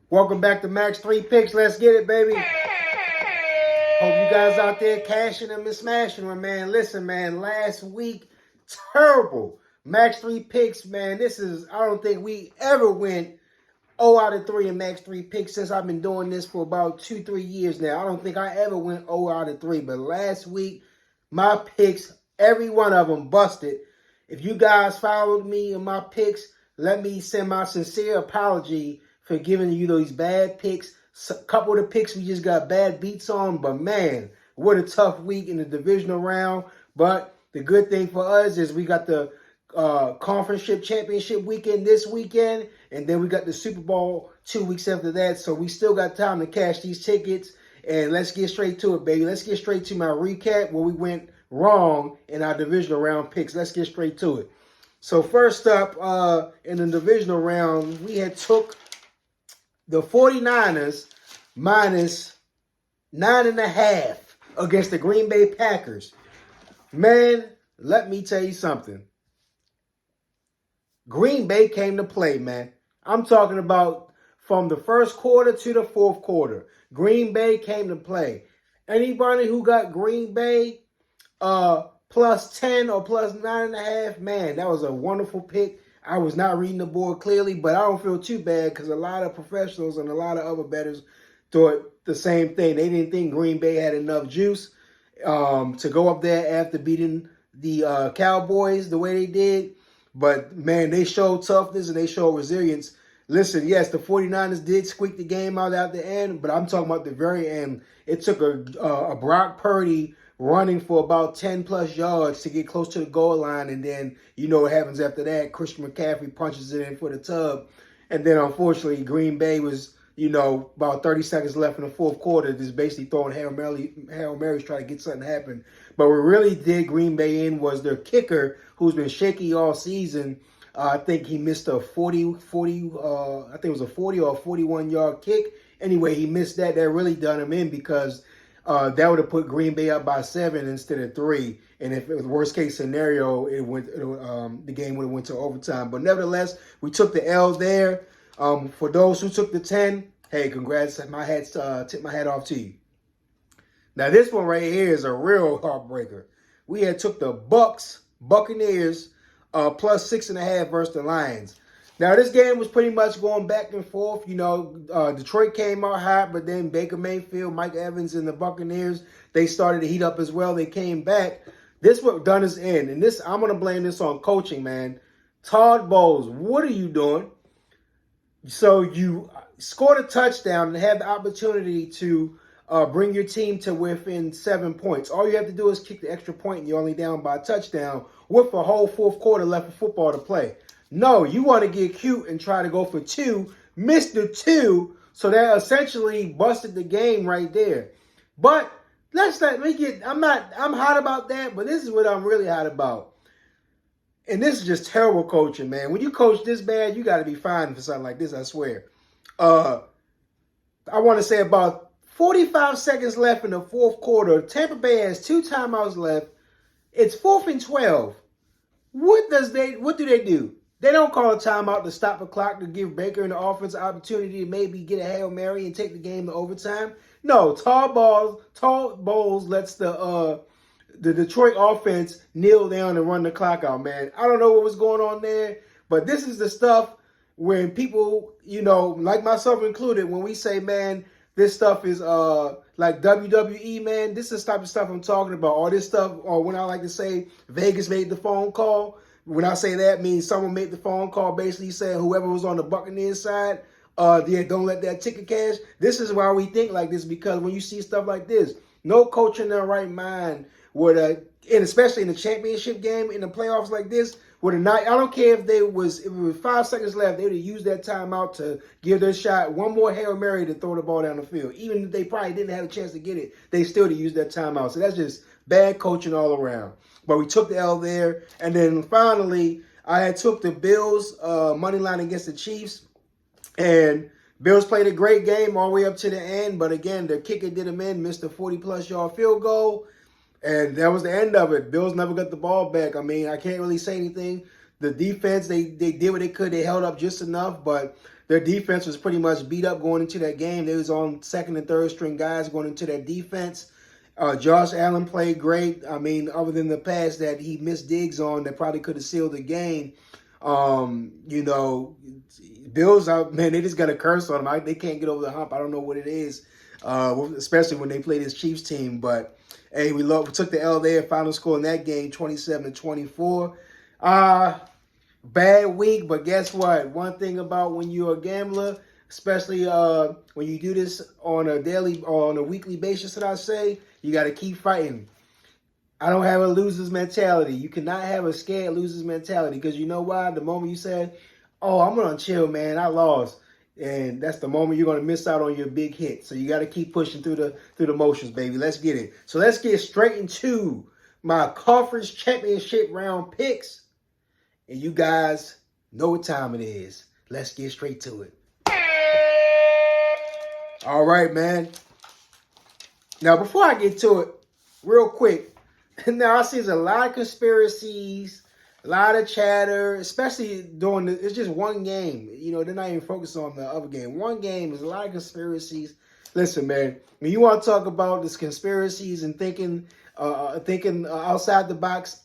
Welcome back to Max 3 Picks. Let's get it, baby. Hope you guys out there cashing them and smashing them, man. Listen, man, last week, terrible. Max 3 Picks, man. I don't think we ever went 0 out of 3 in Max 3 Picks since I've been doing this for about 2-3 years now. I don't think I ever went 0 out of 3. But last week, my picks, every one of them busted. If you guys followed me in my picks, let me send my sincere apology for giving you those bad picks. A couple of the picks we just got bad beats on, but man, what a tough week in the divisional round. But the good thing for us is we got the conference championship weekend this weekend, and then we got the Super Bowl 2 weeks after that. So we still got time to cash these tickets. And let's get straight to it, baby. Let's get straight to my recap where we went wrong in our divisional round picks. Let's get straight to it. So first up, in the divisional round, we had took the 49ers minus 9.5 against the Green Bay Packers. Man, let me tell you something. Green Bay came to play, man. I'm talking about from the first quarter to the fourth quarter. Green Bay came to play. Anybody who got Green Bay plus 10 or plus 9.5, man, that was a wonderful pick. I was not reading the board clearly, but I don't feel too bad because a lot of professionals and a lot of other bettors thought the same thing. They didn't think Green Bay had enough juice to go up there after beating the Cowboys the way they did. But, man, they showed toughness and they showed resilience. Listen, yes, the 49ers did squeak the game out at the end, but I'm talking about the very end. It took a Brock Purdy running for about 10-plus yards to get close to the goal line, and then you know what happens after that. Christian McCaffrey punches it in for the tub. And then, unfortunately, Green Bay was, about 30 seconds left in the fourth quarter, just basically throwing Hail Marys trying to get something to happen. But what really did Green Bay in was their kicker, who's been shaky all season. I think he missed a 40, I think it was a 40 or a 41-yard kick. Anyway, he missed that. That really done him in because that would have put Green Bay up by 7 instead of 3. And if it was worst case scenario, the game would have went to overtime. But nevertheless, we took the L there. For those who took the 10, hey, congrats. Tip my hat off to you. Now, this one right here is a real heartbreaker. We had took the Buccaneers, plus 6.5 versus the Lions. Now, this game was pretty much going back and forth. Detroit came out hot, but then Baker Mayfield, Mike Evans, and the Buccaneers, they started to heat up as well. They came back. This what done us in. And this, I'm going to blame this on coaching, man. Todd Bowles, what are you doing? So you scored a touchdown and had the opportunity to bring your team to within 7 points. All you have to do is kick the extra point and you're only down by a touchdown with a whole fourth quarter left of football to play. No, you want to get cute and try to go for 2, missed the 2, so that essentially busted the game right there. But I'm hot about that, but this is what I'm really hot about. And this is just terrible coaching, man. When you coach this bad, you got to be fined for something like this, I swear. I want to say about 45 seconds left in the fourth quarter. Tampa Bay has 2 timeouts left. It's 4th and 12. What do they do? They don't call a timeout to stop the clock to give Baker and the offense an opportunity to maybe get a Hail Mary and take the game to overtime. No, Todd Bowles lets the Detroit offense kneel down and run the clock out, man. I don't know what was going on there, but this is the stuff when people, like myself included, when we say, man, this stuff is like WWE, man, this is the type of stuff I'm talking about. All this stuff, or when I like to say Vegas made the phone call. When I say that, means someone made the phone call basically saying whoever was on the Buccaneers side, don't let that ticket cash. This is why we think like this, because when you see stuff like this, no coach in their right mind would, and especially in the championship game, in the playoffs like this, would have not, I don't care if it was 5 seconds left, they would have used that timeout to give their shot one more Hail Mary to throw the ball down the field. Even if they probably didn't have a chance to get it, they still to use that timeout. So that's just bad coaching all around. But we took the L there. And then finally, I had took the Bills money line against the Chiefs. And Bills played a great game all the way up to the end. But again, the kicker did them in, missed a 40-plus yard field goal. And that was the end of it. Bills never got the ball back. I mean, I can't really say anything. The defense, they did what they could. They held up just enough. But Their defense was pretty much beat up going into that game. They was on second and third string guys going into that defense. Josh Allen played great. I mean, other than the pass that he missed digs on that probably could have sealed the game. You know, Bills, man, they just got a curse on them. They can't get over the hump. I don't know what it is, especially when they play this Chiefs team. But, hey, we took the L there. Final score in that game, 27-24. Bad week, but guess what? One thing about when you're a gambler, especially when you do this on a weekly basis, that I say, you got to keep fighting. I don't have a loser's mentality. You cannot have a scared loser's mentality, because you know why? The moment you say, oh, I'm going to chill, man, I lost. And that's the moment you're going to miss out on your big hit. So you got to keep pushing through the motions, baby. Let's get it. So let's get straight into my conference championship round picks. And you guys know what time it is. Let's get straight to it. All right, man. Now, before I get to it, real quick, now I see there's a lot of conspiracies, a lot of chatter, especially during it's just one game. You know, they're not even focused on the other game. One game, there's a lot of conspiracies. Listen, man, when you want to talk about this conspiracies and thinking outside the box,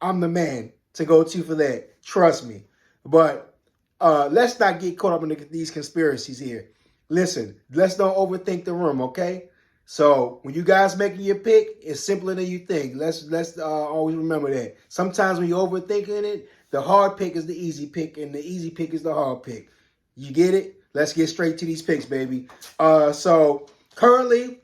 I'm the man to go to for that. Trust me. But let's not get caught up in these conspiracies here. Listen, let's don't overthink the room, okay? So when you guys making your pick, it's simpler than you think. Let's always remember that. Sometimes when you're overthinking it, the hard pick is the easy pick, and the easy pick is the hard pick. You get it? Let's get straight to these picks, baby. So currently,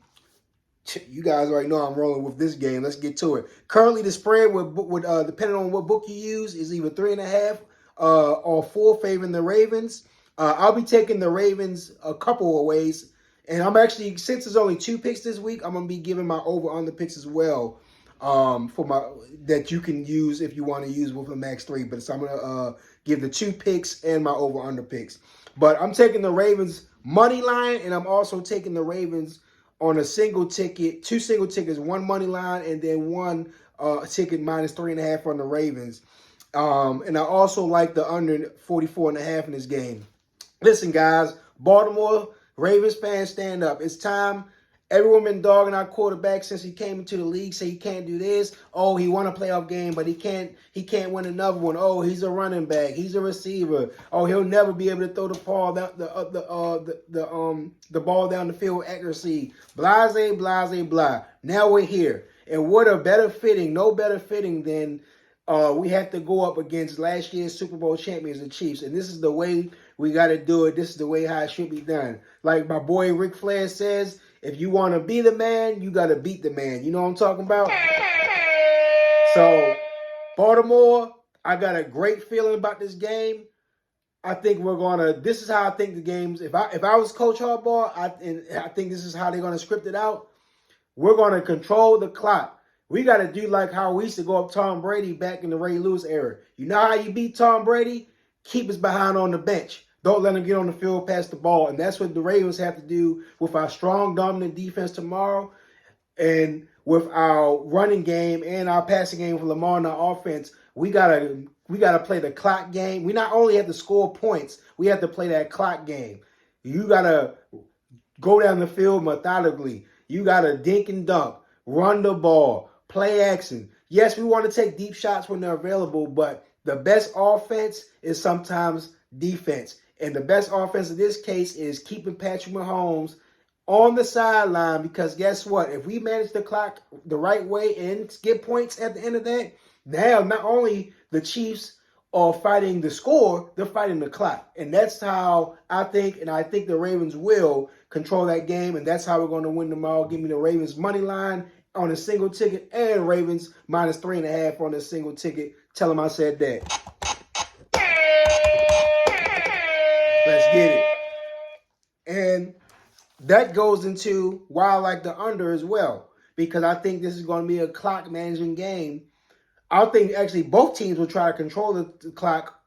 you guys already know I'm rolling with this game. Let's get to it. Currently, the spread would depending on what book you use, is either 3.5 or 4 favoring the Ravens. I'll be taking the Ravens a couple of ways. And I'm actually, since there's only 2 picks this week, I'm going to be giving my over-under picks as well that you can use if you want to use with a max 3. But so I'm going to give the 2 picks and my over-under picks. But I'm taking the Ravens money line, and I'm also taking the Ravens on a single ticket, 2 single tickets, 1 money line, and then 1 ticket minus 3.5 on the Ravens. And I also like the under 44.5 in this game. Listen, guys, Baltimore Ravens fans, stand up. It's time. Everyone been dogging our quarterback since he came into the league, say he can't do this. Oh, he won a playoff game, but he can't win another one. Oh, he's a running back. He's a receiver. Oh, he'll never be able to throw the ball down the ball down the field with accuracy. Blase, blase, blah. Now we're here. And what a better fitting, no better fitting than we have to go up against last year's Super Bowl champions, the Chiefs. And this is the way we got to do it. This is the way how it should be done. Like my boy Ric Flair says, if you want to be the man, you got to beat the man. You know what I'm talking about? So, Baltimore, I got a great feeling about this game. I think this is how I think the games, if I was Coach Harbaugh, I think this is how they're going to script it out. We're going to control the clock. We got to do like how we used to go up Tom Brady back in the Ray Lewis era. You know how you beat Tom Brady? Keep us behind on the bench. Don't let him get on the field, pass the ball. And that's what the Ravens have to do with our strong, dominant defense tomorrow, and with our running game and our passing game for Lamar and our offense. We gotta play the clock game. We not only have to score points, we have to play that clock game. You gotta go down the field methodically. You gotta dink and dunk, run the ball, play action. Yes, we want to take deep shots when they're available, but the best offense is sometimes defense. And the best offense in this case is keeping Patrick Mahomes on the sideline, because guess what? If we manage the clock the right way and get points at the end of that, now not only the Chiefs are fighting the score, they're fighting the clock. And that's how I think the Ravens will control that game, and that's how we're going to win them all. Give me the Ravens money line on a single ticket and Ravens minus 3.5 on a single ticket. Tell them I said that. Let's get it. And that goes into why I like the under as well, because I think this is going to be a clock managing game. I think actually both teams will try to control the clock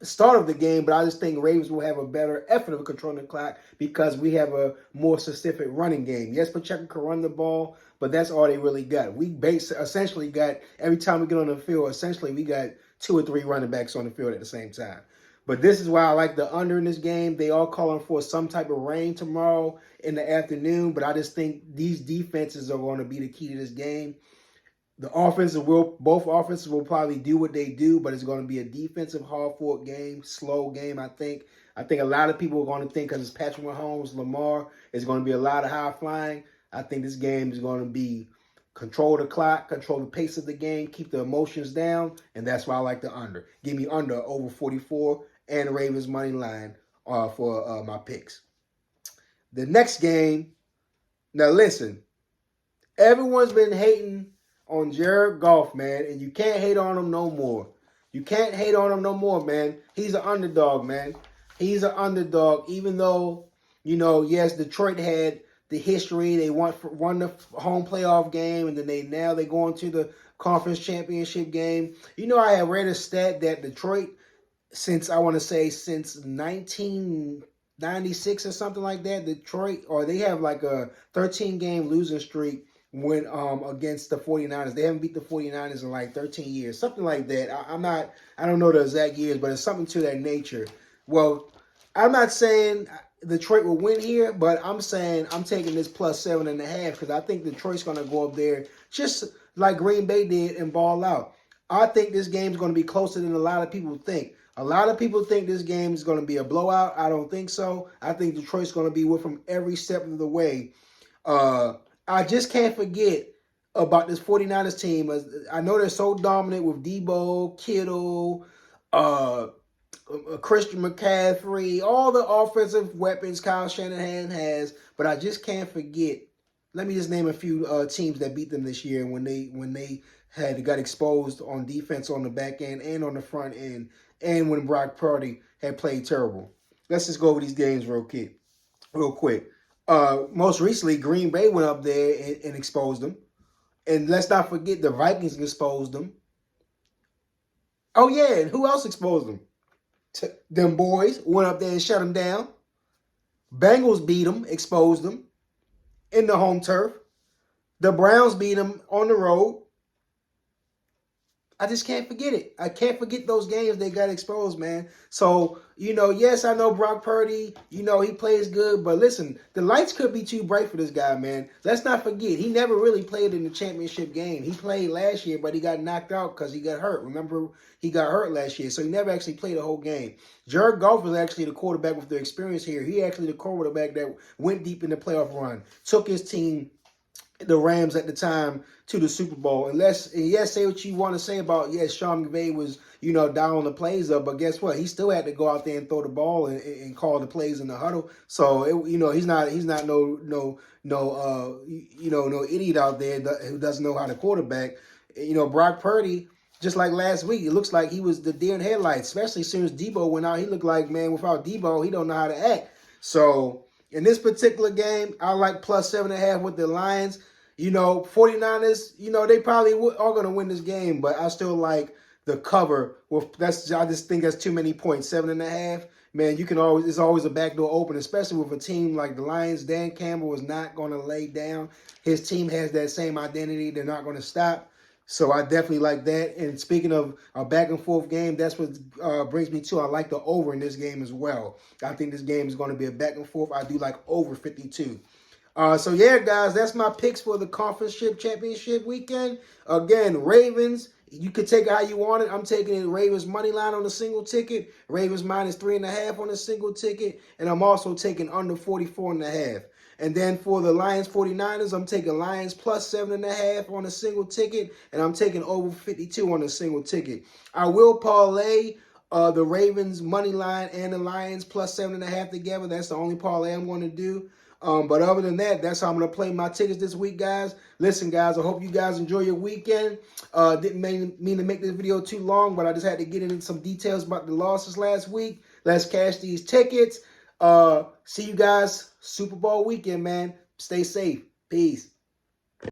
start of the game, but I just think Ravens will have a better effort of controlling the clock because we have a more specific running game. Yes, Pacheco can run the ball, but that's all they really got. We essentially got, every time we get on the field, essentially we got 2 or 3 running backs on the field at the same time. But this is why I like the under in this game. They are calling for some type of rain tomorrow in the afternoon, but I just think these defenses are going to be the key to this game. Both offenses will probably do what they do, but it's going to be a defensive, hard-fought game, slow game. I think a lot of people are going to think because it's Patrick Mahomes, Lamar, it's going to be a lot of high flying. I think this game is going to be control the clock, control the pace of the game, keep the emotions down, and that's why I like the under. Give me under over 44 and the Ravens money line for my picks. The next game. Now listen, everyone's been hating on Jared Goff, man, and you can't hate on him no more. You can't hate on him no more, man. He's an underdog, man. He's an underdog, even though, yes, Detroit had the history. They won the home playoff game, and then they go into the conference championship game. I had read a stat that Detroit, since 1996 or something like that, they have like a 13-game losing streak when against the 49ers. They haven't beat the 49ers in like 13 years, something like that. I don't know the exact years, but it's something to that nature. Well, I'm not saying Detroit will win here, but I'm saying I'm taking this plus 7.5 because I think Detroit's going to go up there just like Green Bay did and ball out. I think this game's going to be closer than a lot of people think. A lot of people think this game is going to be a blowout. I don't think so. I think Detroit's going to be with them every step of the way. I just can't forget about this 49ers team. I know they're so dominant with Debo, Kittle, Christian McCaffrey, all the offensive weapons Kyle Shanahan has, but I just can't forget. Let me just name a few teams that beat them this year when they got exposed on defense on the back end and on the front end, and when Brock Purdy had played terrible. Let's just go over these games real quick. Most recently, Green Bay went up there and exposed them. And let's not forget the Vikings exposed them. Oh, yeah, and who else exposed them? Them boys went up there and shut them down. Bengals beat them, exposed them in the home turf. The Browns beat them on the road. I just can't forget it. I can't forget those games they got exposed, man. So, yes, I know Brock Purdy, he plays good. But listen, the lights could be too bright for this guy, man. Let's not forget, he never really played in the championship game. He played last year, but he got knocked out because he got hurt. Remember, he got hurt last year, so he never actually played a whole game. Jared Goff was actually the quarterback with the experience here. He actually the quarterback that went deep in the playoff run, took his team, the Rams at the time, to the Super Bowl. And yes, say what you want to say about, Sean McVay was, dialing the plays up, but guess what? He still had to go out there and throw the ball and call the plays in the huddle. So, he's not no idiot out there who doesn't know how to quarterback. Brock Purdy, just like last week, it looks like he was the deer in headlights, especially as soon as Debo went out. He looked like, man, without Debo, he don't know how to act. So, in this particular game, I like plus 7.5 with the Lions. 49ers, they probably are going to win this game, but I still like the cover. I just think that's too many points. 7.5, man, it's always a backdoor open, especially with a team like the Lions. Dan Campbell is not going to lay down. His team has that same identity. They're not going to stop. So I definitely like that. And speaking of a back and forth game, that's what brings me to, I like the over in this game as well. I think this game is going to be a back and forth. I do like over 52. So yeah, guys, that's my picks for the conference championship weekend. Again, Ravens, you could take it how you want it. I'm taking it Ravens money line on a single ticket, Ravens minus 3.5 on a single ticket, and I'm also taking under 44.5. And then for the Lions 49ers, I'm taking Lions plus 7.5 on a single ticket, and I'm taking over 52 on a single ticket. I will parlay the Ravens money line and the Lions plus 7.5 together. That's the only parlay I'm going to do. But other than that, that's how I'm going to play my tickets this week, guys. Listen, guys, I hope you guys enjoy your weekend. Didn't mean to make this video too long, but I just had to get into some details about the losses last week. Let's cash these tickets. See you guys Super Bowl weekend, man. Stay safe. Peace.